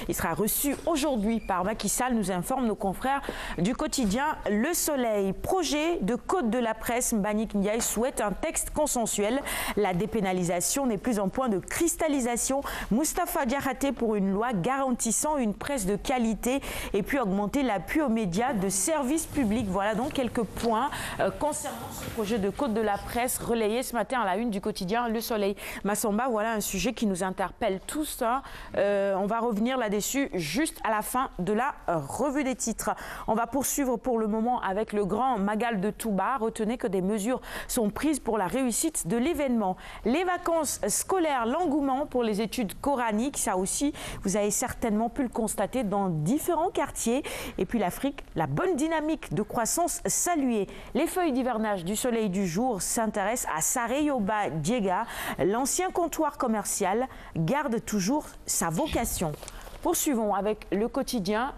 Il sera reçu aujourd'hui par Macky Sall, nous informent nos confrères du quotidien Le Soleil. Projet de code de la presse, Mbagnick Ndiaye souhaite un texte consensuel. La dépénalisation n'est plus en point de cristallisation. Moustapha Diakhaté pour une loi garantissant une presse de qualité et puis augmenter l'appui aux médias de service public. Voilà donc quelques points concernant ce projet de code de la presse relayé ce matin à la une du quotidien Le Soleil. Massamba, voilà un sujet qui nous interpelle tous. On va revenir là-dessus juste à la fin de la revue des titres. On va poursuivre pour le moment avec le grand Magal de Touba. Retenez que des mesures sont prises pour la réussite de l'événement. Les vacances scolaires, l'engouement pour les études coraniques, ça aussi, vous avez certainement pu le constater dans différents quartiers. Et puis l'Afrique, la bonne dynamique de croissance saluée. Les feuilles d'hivernage du Soleil du jour s'intéressent à Sareyoba Diega. L'ancien comptoir commercial garde toujours sa vocation. Poursuivons avec le quotidien,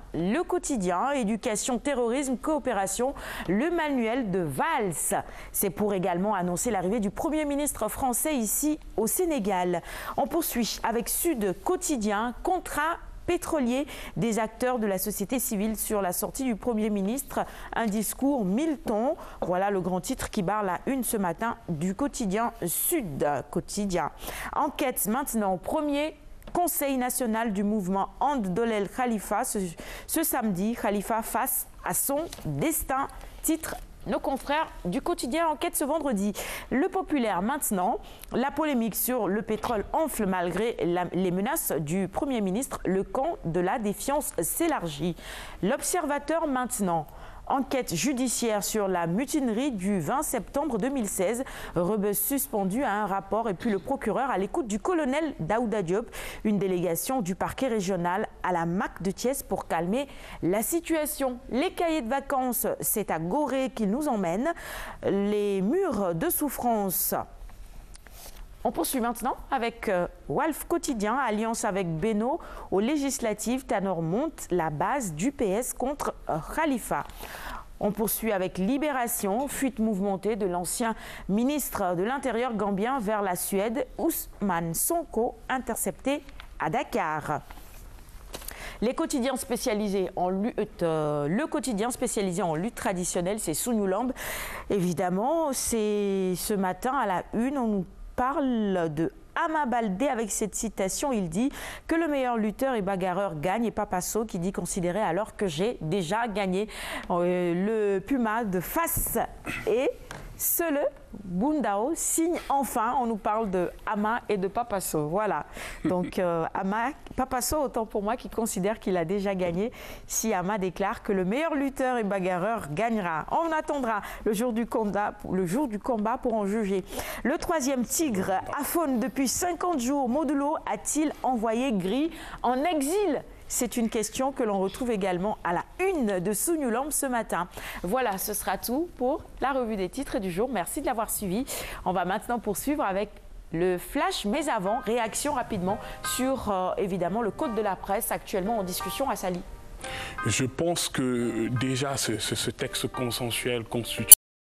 éducation, terrorisme, coopération, le manuel de Valls. C'est pour également annoncer l'arrivée du Premier ministre français ici au Sénégal. On poursuit avec Sud Quotidien, contrat pétrolier des acteurs de la société civile sur la sortie du Premier ministre. Un discours 1000 tons. Voilà le grand titre qui barre la une ce matin du quotidien Sud Quotidien. Enquête maintenant, premier Conseil national du mouvement And Dolel Khalifa. Ce samedi, Khalifa face à son destin. Titre nos confrères du quotidien Enquête ce vendredi. Le populaire maintenant, la polémique sur le pétrole enfle malgré les menaces du Premier ministre. Le camp de la défiance s'élargit. L'Observateur maintenant. Enquête judiciaire sur la mutinerie du 20 septembre 2016. Rebus suspendu à un rapport et puis le procureur à l'écoute du colonel Daouda Diop. Une délégation du parquet régional à la MAC de Thiès pour calmer la situation. Les cahiers de vacances, c'est à Gorée qu'ils nous emmènent. Les murs de souffrance. On poursuit maintenant avec Walf Quotidien, alliance avec Beno aux législatives. Tanor monte la base du PS contre Khalifa. On poursuit avec Libération, fuite mouvementée de l'ancien ministre de l'Intérieur gambien vers la Suède. Ousmane Sonko intercepté à Dakar. Les quotidiens spécialisés en lutte, le quotidien spécialisé en lutte traditionnelle, c'est Sunulamb. Évidemment, c'est ce matin à la une, on nous parle de Ama Baldé avec cette citation. Il dit que le meilleur lutteur et bagarreur gagne, et Papasso qui dit considérer alors que j'ai déjà gagné. Le Puma de face et Sele Bundao signe enfin. On nous parle de Ama et de Papasso. Voilà. Donc Papasso, autant pour moi, qui considère qu'il a déjà gagné. Si Ama déclare que le meilleur lutteur et bagarreur gagnera. On attendra le jour du combat pour en juger. Le troisième tigre aphone depuis 50 jours. Modulo a-t-il envoyé Gris en exil? C'est une question que l'on retrouve également à la une de Sunulamb ce matin. Voilà, ce sera tout pour la revue des titres du jour. Merci de l'avoir suivi. On va maintenant poursuivre avec le flash, mais avant, réaction rapidement sur évidemment le code de la presse actuellement en discussion à Sali. Je pense que déjà ce texte consensuel constitue